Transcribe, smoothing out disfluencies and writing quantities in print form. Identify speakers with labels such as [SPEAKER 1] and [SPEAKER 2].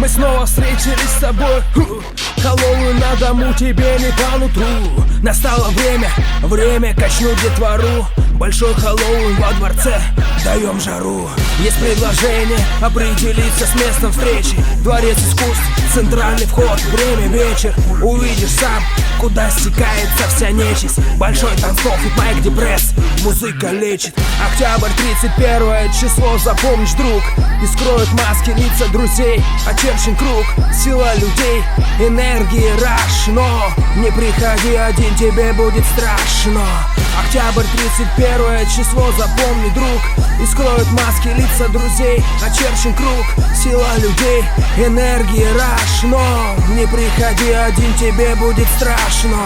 [SPEAKER 1] мы снова встретились с тобой. Хэллоуин на дому тебе не по нутру. Настало время качнуть детвору. Большой Хэллоуин во дворце, даем жару. Есть предложение определиться с местом встречи. Дворец искусств, центральный вход, время вечер. Увидишь сам, куда стекается вся нечисть. Большой танцпол, Майк Депресс, музыка лечит. Октябрь, 31 число, запомнишь, друг. И скроют маски лица друзей, очерчен круг. Сила людей, энергии, раш. Но не приходи один, тебе будет страшно. Октябрь, 31 число, запомни, друг. И скроют маски лица друзей, очерчен круг. Сила людей, энергии, раш. Но не приходи один, тебе будет страшно.